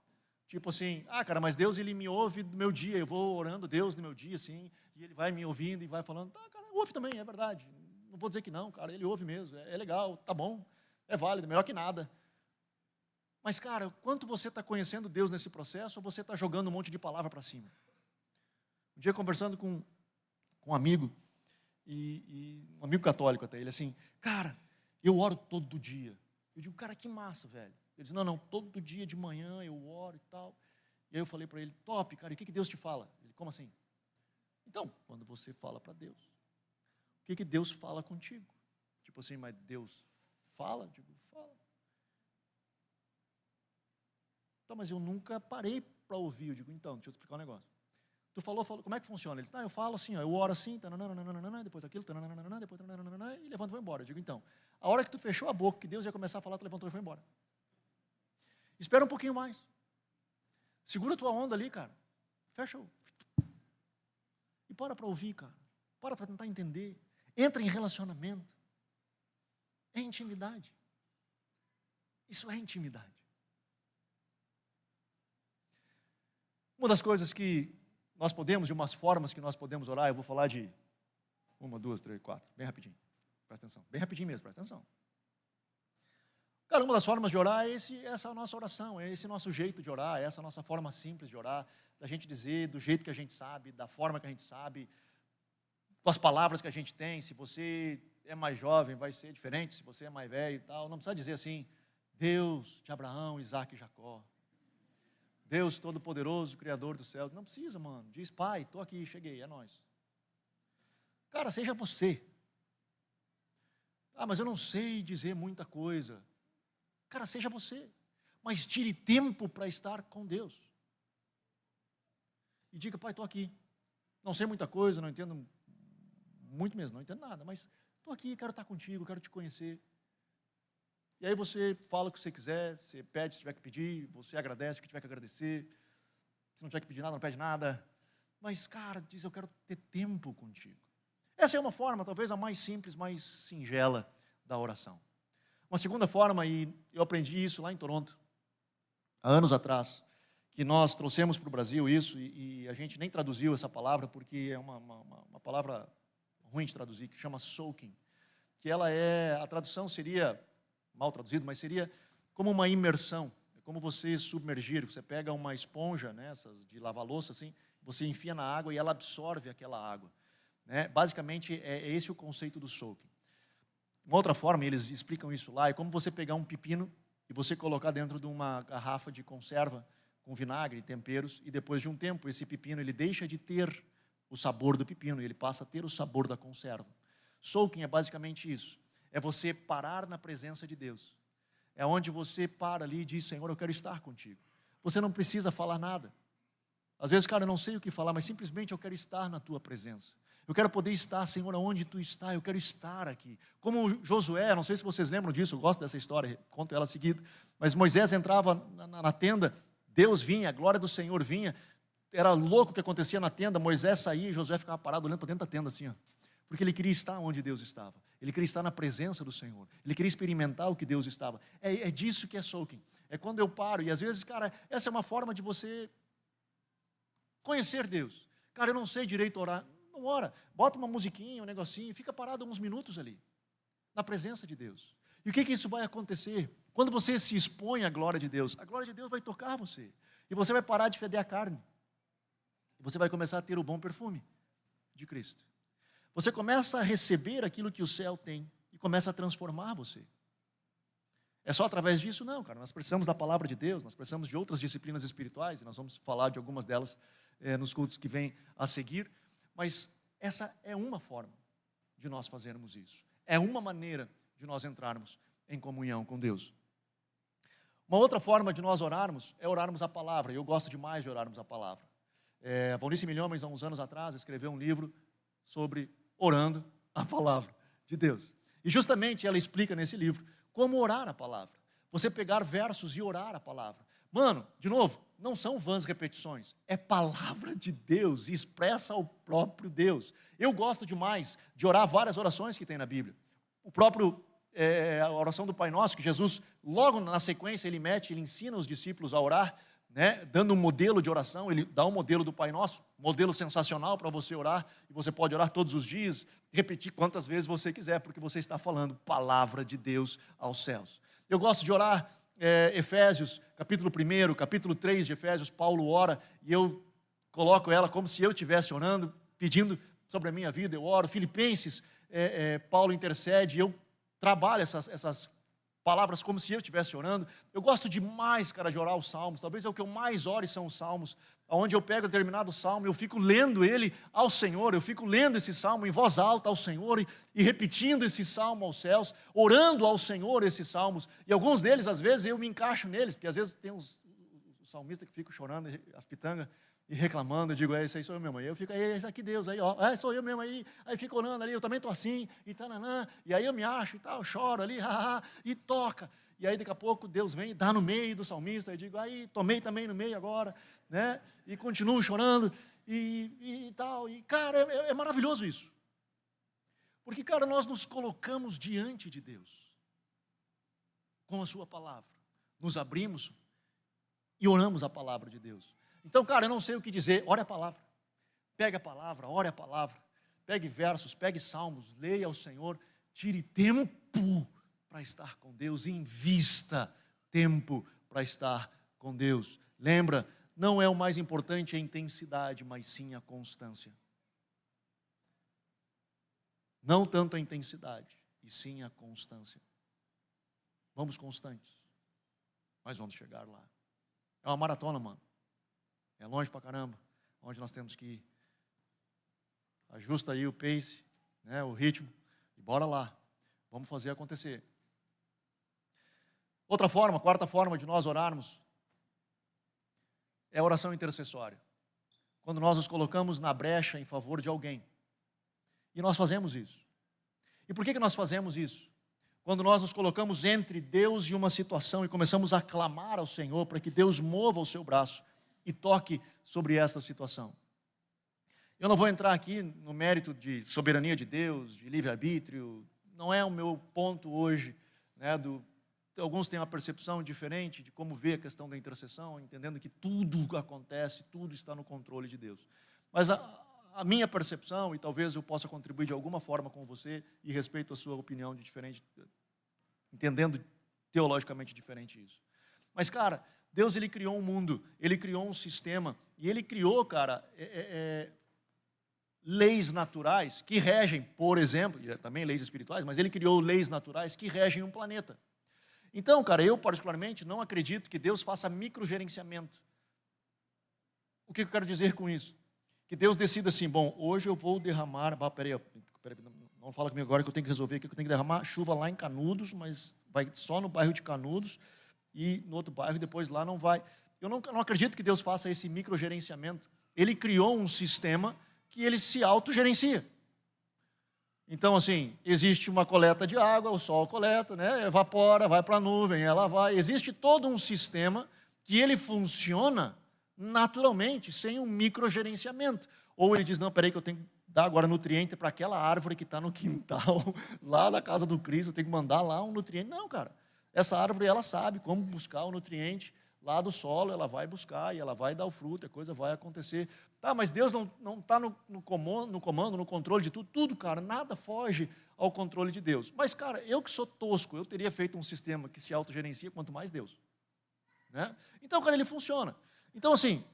Tipo assim, cara, mas Deus, Ele me ouve no meu dia. Eu vou orando Deus no meu dia, assim, e Ele vai me ouvindo e vai falando. Tá, cara, ouve também, é verdade. Não vou dizer que não, cara, Ele ouve mesmo. É legal, tá bom, é válido, melhor que nada. Mas, cara, quanto você está conhecendo Deus nesse processo, ou você está jogando um monte de palavra para cima? Um dia, conversando com um amigo, e um amigo católico até, ele assim, cara, eu oro todo dia. Eu digo, cara, que massa, velho. Ele diz, não, todo dia de manhã eu oro e tal. E aí eu falei para ele, top, cara, e o que Deus te fala? Ele, como assim? Então, quando você fala para Deus, o que Deus fala contigo? Tipo assim, mas Deus fala? Eu digo, fala. Tá, mas eu nunca parei para ouvir. Eu digo, então, deixa eu te explicar um negócio. Tu falou, como é que funciona? Ele disse, eu falo assim, eu oro assim, depois aquilo, depois e levanta e vai embora. Eu digo, então, a hora que tu fechou a boca, que Deus ia começar a falar, tu levantou e foi embora. Espera um pouquinho mais. Segura a tua onda ali, cara. Fecha e para ouvir, cara. Para tentar entender. Entra em relacionamento. É intimidade. Isso é intimidade. Uma das coisas que nós podemos, de umas formas que nós podemos orar, eu vou falar de 1, 2, 3, 4, bem rapidinho. Presta atenção, bem rapidinho mesmo, presta atenção. Cara, uma das formas de orar é essa nossa oração, é esse nosso jeito de orar, é essa nossa forma simples de orar, da gente dizer do jeito que a gente sabe, da forma que a gente sabe, com as palavras que a gente tem. Se você é mais jovem, vai ser diferente, se você é mais velho e tal, não precisa dizer assim, Deus de Abraão, Isaac e Jacó. Deus Todo-Poderoso, Criador do céu. Não precisa, mano. Diz, Pai, estou aqui, cheguei, é nóis. Cara, seja você. Mas eu não sei dizer muita coisa. Cara, seja você. Mas tire tempo para estar com Deus. E diga, Pai, estou aqui. Não sei muita coisa, não entendo muito mesmo, não entendo nada, mas estou aqui, quero estar contigo, quero te conhecer. E aí você fala o que você quiser, você pede se tiver que pedir, você agradece o que tiver que agradecer, se não tiver que pedir nada, não pede nada. Mas, cara, diz, eu quero ter tempo contigo. Essa é uma forma, talvez a mais simples, mais singela da oração. Uma segunda forma, e eu aprendi isso lá em Toronto, há anos atrás, que nós trouxemos para o Brasil isso, e a gente nem traduziu essa palavra, porque é uma palavra ruim de traduzir, que chama soaking, que ela a tradução seria, mal traduzido, mas seria como uma imersão, é como você submergir, você pega uma esponja, né, essas de lavar louça, assim, você enfia na água e ela absorve aquela água. Né? Basicamente, é esse o conceito do soaking. Uma outra forma, e eles explicam isso lá, é como você pegar um pepino e você colocar dentro de uma garrafa de conserva com vinagre e temperos, e depois de um tempo, esse pepino ele deixa de ter o sabor do pepino, e ele passa a ter o sabor da conserva. Soaking é basicamente isso. É você parar na presença de Deus. É onde você para ali e diz, Senhor, eu quero estar contigo. Você não precisa falar nada. Às vezes, cara, eu não sei o que falar, mas simplesmente eu quero estar na tua presença. Eu quero poder estar, Senhor, onde tu está, eu quero estar aqui. Como Josué, não sei se vocês lembram disso, eu gosto dessa história, conto ela seguida, mas Moisés entrava na tenda, Deus vinha, a glória do Senhor vinha, era louco o que acontecia na tenda, Moisés saía e Josué ficava parado olhando para dentro da tenda assim, ó, porque ele queria estar onde Deus estava, ele queria estar na presença do Senhor, ele queria experimentar o que Deus estava. É disso que é soaking, é quando eu paro, e às vezes, cara, essa é uma forma de você conhecer Deus. Cara, eu não sei direito orar. Não ora. Bota uma musiquinha, um negocinho, fica parado uns minutos ali, na presença de Deus. E o que isso vai acontecer? Quando você se expõe à glória de Deus, a glória de Deus vai tocar você. E você vai parar de feder a carne. E você vai começar a ter o bom perfume de Cristo. Você começa a receber aquilo que o céu tem e começa a transformar você. É só através disso? Não, cara. Nós precisamos da palavra de Deus, nós precisamos de outras disciplinas espirituais, e nós vamos falar de algumas delas nos cultos que vêm a seguir. Mas essa é uma forma de nós fazermos isso. É uma maneira de nós entrarmos em comunhão com Deus. Uma outra forma de nós orarmos é orarmos a palavra. E eu gosto demais de orarmos a palavra. A Valnice Milhomens, há uns anos atrás, escreveu um livro sobre orando a palavra de Deus. E justamente ela explica nesse livro como orar a palavra. Você pegar versos e orar a palavra. Mano, de novo, não são vãs repetições. É palavra de Deus, expressa ao próprio Deus. Eu gosto demais de orar várias orações que tem na Bíblia. O próprio, a oração do Pai Nosso, que Jesus, logo na sequência, ele ensina os discípulos a orar, né, dando um modelo de oração, ele dá um modelo do Pai Nosso, modelo sensacional para você orar, e você pode orar todos os dias, repetir quantas vezes você quiser, porque você está falando palavra de Deus aos céus. Eu gosto de orar Efésios, capítulo 1, capítulo 3 de Efésios, Paulo ora, e eu coloco ela como se eu estivesse orando, pedindo sobre a minha vida, eu oro. Filipenses, Paulo intercede, eu trabalho essas palavras como se eu estivesse orando. Eu gosto demais, cara, de orar os salmos. Talvez é o que eu mais ore são os salmos, onde eu pego determinado salmo, eu fico lendo ele ao Senhor, eu fico lendo esse salmo em voz alta ao Senhor e repetindo esse salmo aos céus, orando ao Senhor esses salmos. E alguns deles, às vezes, eu me encaixo neles, porque às vezes tem os salmistas que ficam chorando, as pitangas, e reclamando, eu digo, esse aí sou eu mesmo, aí eu fico, esse aqui Deus, aí ó, sou eu mesmo, aí fico orando ali, eu também estou assim, e tananã, e aí eu me acho e tal, choro ali, e toca, e aí daqui a pouco Deus vem e dá no meio do salmista, eu digo, aí tomei também no meio agora, né, e continuo chorando, e tal, e cara, é maravilhoso isso, porque cara, nós nos colocamos diante de Deus, com a sua palavra, nos abrimos e oramos a palavra de Deus. Então, cara, eu não sei o que dizer, ore a palavra, pegue a palavra, ore a palavra, pegue versos, pegue salmos, leia ao Senhor, tire tempo para estar com Deus, invista tempo para estar com Deus. Lembra, não é o mais importante a intensidade, mas sim a constância. Não tanto a intensidade, e sim a constância. Vamos constantes, mas vamos chegar lá. É uma maratona, mano. É longe pra caramba, onde nós temos que ir. Ajusta aí o pace, né, o ritmo, e bora lá. Vamos fazer acontecer. Outra forma, quarta forma de nós orarmos, é a oração intercessória. Quando nós nos colocamos na brecha em favor de alguém. E nós fazemos isso. E por que nós fazemos isso? Quando nós nos colocamos entre Deus e uma situação e começamos a clamar ao Senhor para que Deus mova o seu braço e toque sobre essa situação. Eu não vou entrar aqui no mérito de soberania de Deus, de livre-arbítrio, não é o meu ponto hoje, né, alguns têm uma percepção diferente de como ver a questão da intercessão, entendendo que tudo acontece, tudo está no controle de Deus. Mas a minha percepção, e talvez eu possa contribuir de alguma forma com você, e respeito a sua opinião de diferente, entendendo teologicamente diferente isso. Mas, cara, Deus ele criou um mundo, ele criou um sistema, e ele criou, cara, leis naturais que regem, por exemplo, e também leis espirituais, mas ele criou leis naturais que regem um planeta. Então, cara, eu particularmente não acredito que Deus faça microgerenciamento. O que eu quero dizer com isso? Que Deus decida assim, bom, hoje eu vou derramar, peraí, não fala comigo agora que eu tenho que resolver aqui, que eu tenho que derramar chuva lá em Canudos, mas vai só no bairro de Canudos e no outro bairro, depois lá não vai. Eu não acredito que Deus faça esse microgerenciamento. Ele criou um sistema que ele se autogerencia. Então, assim, existe uma coleta de água, o sol coleta, né, evapora, vai para a nuvem, ela vai. Existe todo um sistema que ele funciona naturalmente, sem um microgerenciamento. Ou ele diz, não, peraí que eu tenho que dar agora nutriente para aquela árvore que está no quintal, lá na casa do Cristo, eu tenho que mandar lá um nutriente. Não, cara, essa árvore, ela sabe como buscar o nutriente lá do solo, ela vai buscar e ela vai dar o fruto, a coisa vai acontecer. Tá, mas Deus não está no comando, no controle de tudo, cara, nada foge ao controle de Deus. Mas, cara, eu que sou tosco, eu teria feito um sistema que se autogerencia, quanto mais Deus. Né? Então, cara, ele funciona. Então, assim,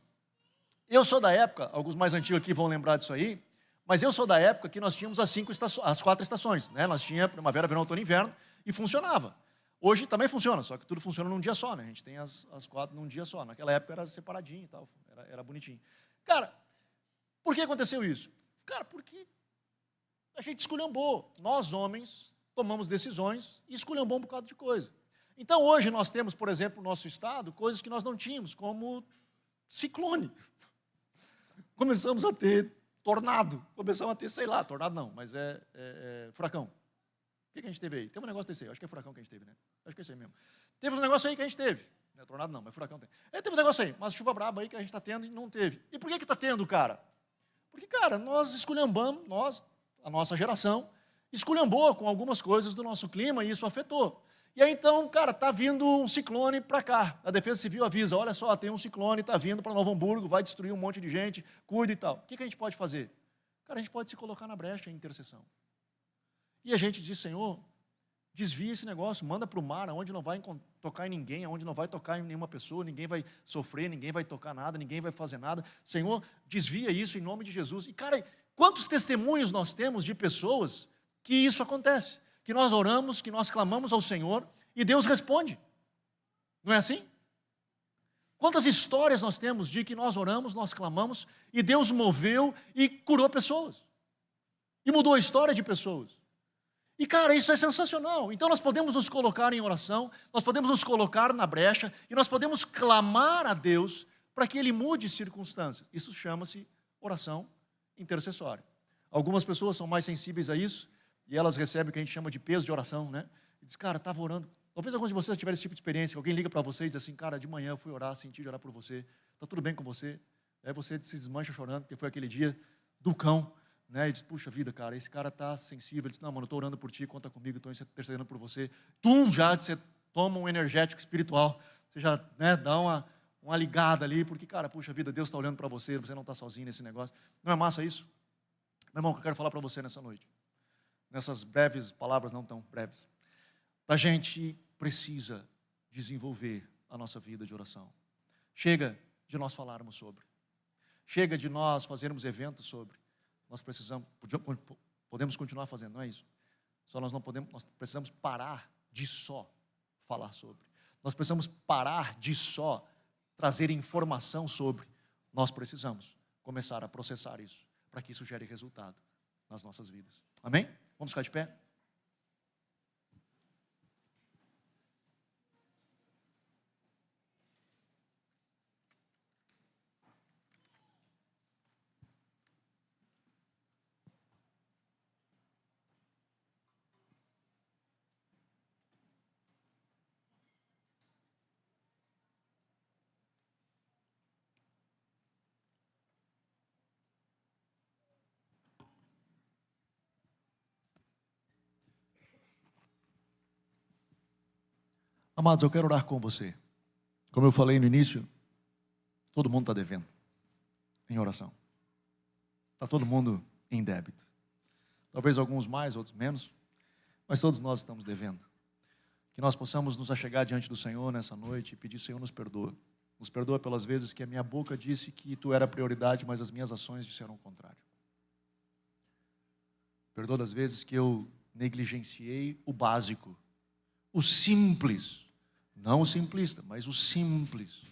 eu sou da época, alguns mais antigos aqui vão lembrar disso aí, mas eu sou da época que nós tínhamos as 4 estações, né? Nós tínhamos primavera, verão, outono e inverno, e funcionava. Hoje também funciona, só que tudo funciona num dia só, né? A gente tem as 4 num dia só. Naquela época era separadinho e tal, era bonitinho. Cara, por que aconteceu isso? Cara, porque a gente esculhambou. Nós, homens, tomamos decisões e esculhambou um bocado de coisa. Então, hoje nós temos, por exemplo, no nosso estado, coisas que nós não tínhamos, como ciclone. Começamos a ter tornado. Começamos a ter, sei lá, tornado não, mas furacão. O que a gente teve aí? Tem um negócio desse aí, acho que é furacão que a gente teve, né? Acho que é isso aí mesmo. Teve um negócio aí que a gente teve. Não é tornado não, mas furacão tem. Teve um negócio aí, mas chuva braba aí que a gente está tendo e não teve. E por que está tendo, cara? Porque, cara, nós esculhambamos, a nossa geração, esculhambou com algumas coisas do nosso clima e isso afetou. E aí, então, cara, está vindo um ciclone para cá. A Defesa Civil avisa, olha só, tem um ciclone, está vindo para Novo Hamburgo, vai destruir um monte de gente, cuida e tal. O que a gente pode fazer? Cara, a gente pode se colocar na brecha em intercessão. E a gente diz, Senhor, desvia esse negócio, manda para o mar, onde não vai tocar em ninguém, onde não vai tocar em nenhuma pessoa, ninguém vai sofrer, ninguém vai tocar nada, ninguém vai fazer nada. Senhor, desvia isso em nome de Jesus. E, cara, quantos testemunhos nós temos de pessoas que isso acontece? Que nós oramos, que nós clamamos ao Senhor e Deus responde. Não é assim? Quantas histórias nós temos de que nós oramos, nós clamamos e Deus moveu e curou pessoas. E mudou a história de pessoas. E, cara, isso é sensacional. Então, nós podemos nos colocar em oração, nós podemos nos colocar na brecha e nós podemos clamar a Deus para que Ele mude circunstâncias. Isso chama-se oração intercessória. Algumas pessoas são mais sensíveis a isso e elas recebem o que a gente chama de peso de oração, né? E diz, cara, estava orando. Talvez alguns de vocês tiverem esse tipo de experiência, que alguém liga para vocês e diz assim, cara, de manhã eu fui orar, senti de orar por você, está tudo bem com você? Aí você se desmancha chorando, porque foi aquele dia do cão, né? E diz, puxa vida, cara, esse cara está sensível. Ele diz, não, mano, eu estou orando por ti, conta comigo, estou intercedendo por você. Já você toma um energético espiritual, você já, né, dá uma ligada ali, porque, cara, puxa vida, Deus está olhando para você, você não está sozinho nesse negócio. Não é massa isso? Meu irmão, o que eu quero falar para você nessa noite, nessas breves palavras, não tão breves, a gente precisa desenvolver a nossa vida de oração. Chega de nós falarmos sobre. Chega de nós fazermos eventos sobre. Nós podemos continuar fazendo, não é isso? Só nós precisamos parar de só falar sobre. Nós precisamos parar de só trazer informação sobre. Nós precisamos começar a processar isso, para que isso gere resultado nas nossas vidas. Amém? Vamos ficar de pé? Amados, eu quero orar com você. Como eu falei no início, todo mundo está devendo em oração. Está todo mundo em débito. Talvez alguns mais, outros menos, mas todos nós estamos devendo. Que nós possamos nos achegar diante do Senhor nessa noite e pedir: Senhor, nos perdoa. Nos perdoa pelas vezes que a minha boca disse que Tu era a prioridade, mas as minhas ações disseram o contrário. Perdoa das vezes que eu negligenciei o básico, o simples, não o simplista, mas o simples,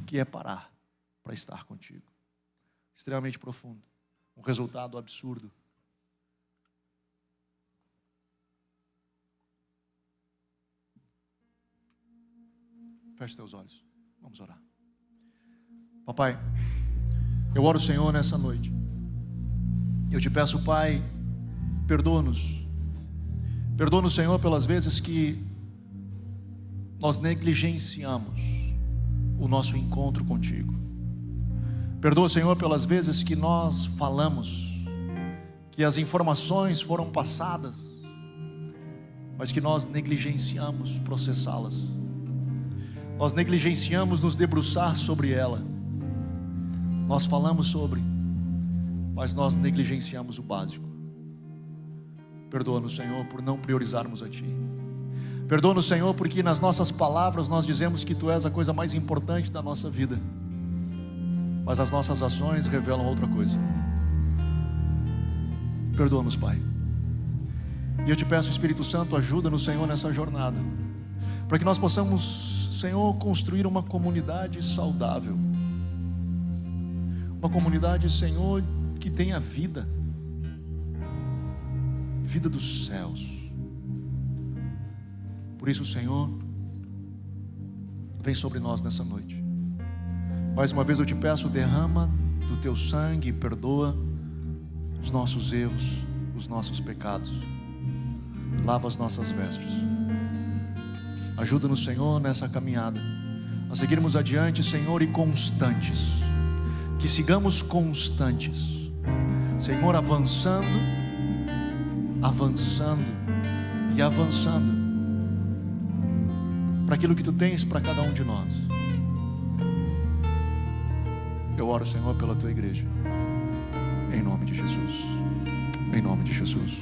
que é parar para estar contigo. Extremamente profundo, um resultado absurdo. Feche seus olhos, vamos orar. Papai, eu oro, Senhor, nessa noite. Eu te peço, Pai, perdoa-nos. Perdoa-nos, Senhor, pelas vezes que nós negligenciamos o nosso encontro contigo. Perdoa, Senhor, pelas vezes que nós falamos, que as informações foram passadas, mas que nós negligenciamos processá-las. Nós negligenciamos nos debruçar sobre ela. Nós falamos sobre, mas nós negligenciamos o básico. Perdoa-nos, Senhor, por não priorizarmos a Ti. Perdoa-nos, Senhor, porque nas nossas palavras nós dizemos que Tu és a coisa mais importante da nossa vida, mas as nossas ações revelam outra coisa. Perdoa-nos, Pai. E eu te peço, Espírito Santo, ajuda-nos, Senhor, nessa jornada, para que nós possamos, Senhor, construir uma comunidade saudável. Uma comunidade, Senhor, que tenha vida. Vida dos céus. Por isso, Senhor, vem sobre nós nessa noite. Mais uma vez eu te peço, derrama do Teu sangue e perdoa os nossos erros, os nossos pecados. Lava as nossas vestes. Ajuda-nos, Senhor, nessa caminhada, a seguirmos adiante, Senhor, e constantes. Que sigamos constantes, Senhor, avançando e avançando para aquilo que Tu tens para cada um de nós. Eu oro, Senhor, pela Tua igreja, em nome de Jesus, em nome de Jesus.